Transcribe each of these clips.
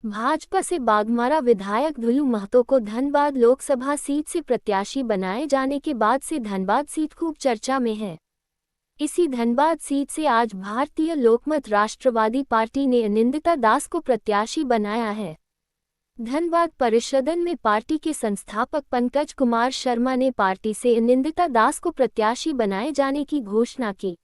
भाजपा से बाघमारा विधायक धुलू महतो को धनबाद लोकसभा सीट से प्रत्याशी बनाए जाने के बाद से धनबाद सीट खूब चर्चा में है। इसी धनबाद सीट से आज भारतीय लोकमत राष्ट्रवादी पार्टी ने अनिंदिता दास को प्रत्याशी बनाया है। धनबाद परिषदन में पार्टी के संस्थापक पंकज कुमार शर्मा ने पार्टी से अनिंदिता दास को प्रत्याशी बनाए जाने की घोषणा की।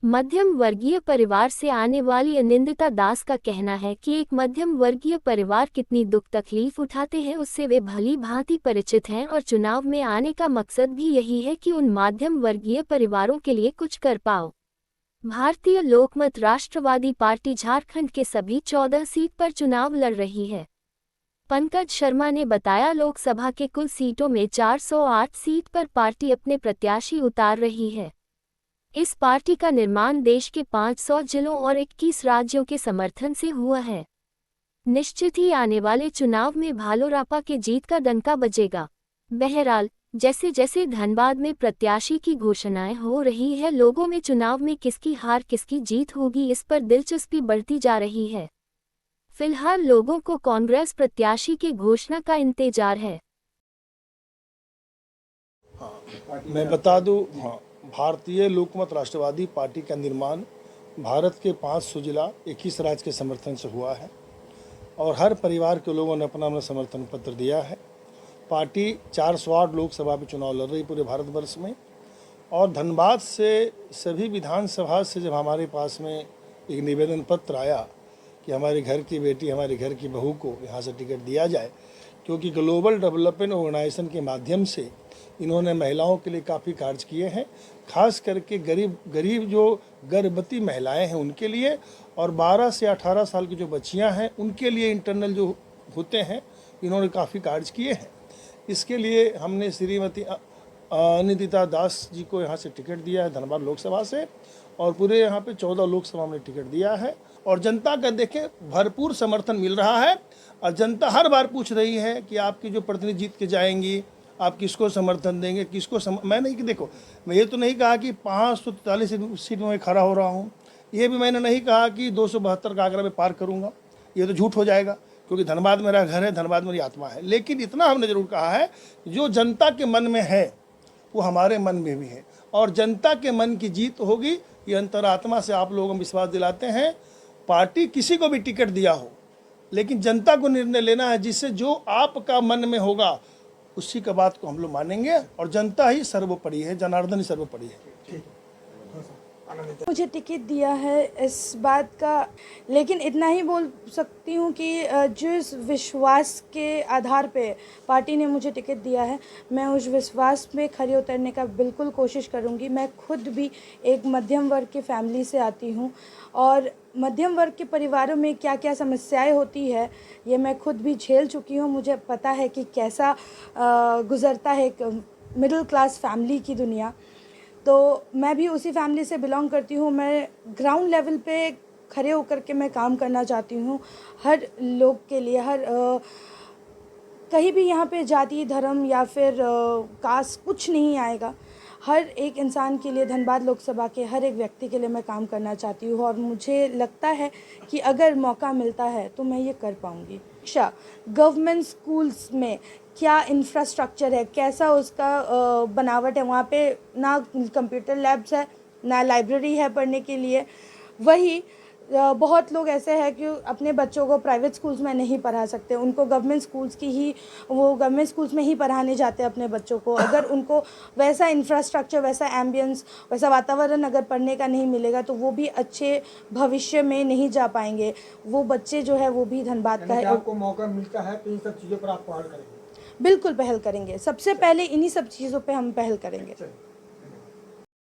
मध्यम वर्गीय परिवार से आने वाली अनिंदिता दास का कहना है कि एक मध्यम वर्गीय परिवार कितनी दुख तकलीफ उठाते हैं उससे वे भली भांति परिचित हैं और चुनाव में आने का मकसद भी यही है कि उन मध्यम वर्गीय परिवारों के लिए कुछ कर पाओ। भारतीय लोकमत राष्ट्रवादी पार्टी झारखंड के सभी 14 सीट पर चुनाव लड़ रही है। पंकज शर्मा ने बताया, लोकसभा के कुल सीटों में 408 सीट पर पार्टी अपने प्रत्याशी उतार रही है। इस पार्टी का निर्माण देश के 500 जिलों और 21 राज्यों के समर्थन से हुआ है। निश्चित ही आने वाले चुनाव में भालोरापा के जीत का डंका बजेगा। बहरहाल, जैसे जैसे धनबाद में प्रत्याशी की घोषणाएं हो रही है, लोगों में चुनाव में किसकी हार किसकी जीत होगी इस पर दिलचस्पी बढ़ती जा रही है। फिलहाल लोगों को कांग्रेस प्रत्याशी की घोषणा का इंतजार है। मैं बता दूं, भारतीय लोकमत राष्ट्रवादी पार्टी का निर्माण भारत के 500 जिला 21 राज्य के समर्थन से हुआ है और हर परिवार के लोगों ने अपना अपना समर्थन पत्र दिया है। पार्टी 408 लोकसभा में चुनाव लड़ रही पूरे भारतवर्ष में और धनबाद से सभी विधानसभा से जब हमारे पास में एक निवेदन पत्र आया कि हमारे घर की बेटी हमारे घर की बहू को यहाँ से टिकट दिया जाए, क्योंकि ग्लोबल डेवलपमेंट ऑर्गेनाइजेशन के माध्यम से इन्होंने महिलाओं के लिए काफ़ी कार्य किए हैं, खास करके गरीब जो गर्भवती महिलाएं हैं उनके लिए और 12 से 18 साल की जो बच्चियां हैं उनके लिए इंटरनल जो होते हैं इन्होंने काफ़ी कार्य किए हैं। इसके लिए हमने श्रीमती अनिंदिता दास जी को यहाँ से टिकट दिया है धनबाद लोकसभा से और पूरे यहाँ पे 14 लोकसभा में टिकट दिया है और जनता का देखें भरपूर समर्थन मिल रहा है और जनता हर बार पूछ रही है कि आपकी जो प्रतिनिधि जीत के जाएंगी आप किसको समर्थन देंगे, मैं नहीं कि देखो, मैं ये तो नहीं कहा कि 543 सीट में मैं खड़ा हो रहा हूँ, ये भी मैंने नहीं कहा कि 272 का आंकड़ा में पार करूँगा, ये तो झूठ हो जाएगा क्योंकि धनबाद मेरा घर है, धनबाद मेरी आत्मा है। लेकिन इतना हमने ज़रूर कहा है जो जनता के मन में है वो हमारे मन में भी है और जनता के मन की जीत होगी, ये अंतरात्मा से आप लोगों को विश्वास दिलाते हैं। पार्टी किसी को भी टिकट दिया हो लेकिन जनता को निर्णय लेना है, जिससे जो आपका मन में होगा उसी का बात को हम लोग मानेंगे और जनता ही सर्वोपरि है, जनार्दन ही सर्वोपरि है। मुझे टिकट दिया है इस बात का, लेकिन इतना ही बोल सकती हूँ कि जिस विश्वास के आधार पे पार्टी ने मुझे टिकट दिया है, मैं उस विश्वास में खरे उतरने का बिल्कुल कोशिश करूँगी। मैं खुद भी एक मध्यम वर्ग की फैमिली से आती हूँ और मध्यम वर्ग के परिवारों में क्या क्या समस्याएं होती है ये मैं खुद भी झेल चुकी हूँ। मुझे पता है कि कैसा गुज़रता है एक मिडिल क्लास फैमिली की दुनिया, तो मैं भी उसी फैमिली से बिलोंग करती हूँ। मैं ग्राउंड लेवल पे खड़े होकर के मैं काम करना चाहती हूँ हर लोग के लिए। कहीं भी यहाँ पे जाति धर्म या फिर कास्ट कुछ नहीं आएगा। हर एक इंसान के लिए, धनबाद लोकसभा के हर एक व्यक्ति के लिए मैं काम करना चाहती हूँ और मुझे लगता है कि अगर मौका मिलता है तो मैं ये कर पाऊँगी। शिक्षा, गवर्नमेंट स्कूल्स में क्या इंफ्रास्ट्रक्चर है, कैसा उसका बनावट है, वहाँ पे ना कंप्यूटर लैब्स है ना लाइब्रेरी है पढ़ने के लिए। वही बहुत लोग ऐसे हैं कि अपने बच्चों को प्राइवेट स्कूल्स में नहीं पढ़ा सकते, उनको गवर्नमेंट स्कूल्स में ही पढ़ाने जाते हैं अपने बच्चों को। अगर उनको वैसा इंफ्रास्ट्रक्चर, वैसा एम्बियंस, वैसा वातावरण अगर पढ़ने का नहीं मिलेगा तो वो भी अच्छे भविष्य में नहीं जा पाएंगे। वो बच्चे जो है वो भी धनबाद का है। आपको मौका मिलता है तो इन सब चीज़ों पर आप पहल करेंगे? बिल्कुल पहल करेंगे, सबसे पहले इन्हीं सब चीज़ों पर हम पहल करेंगे।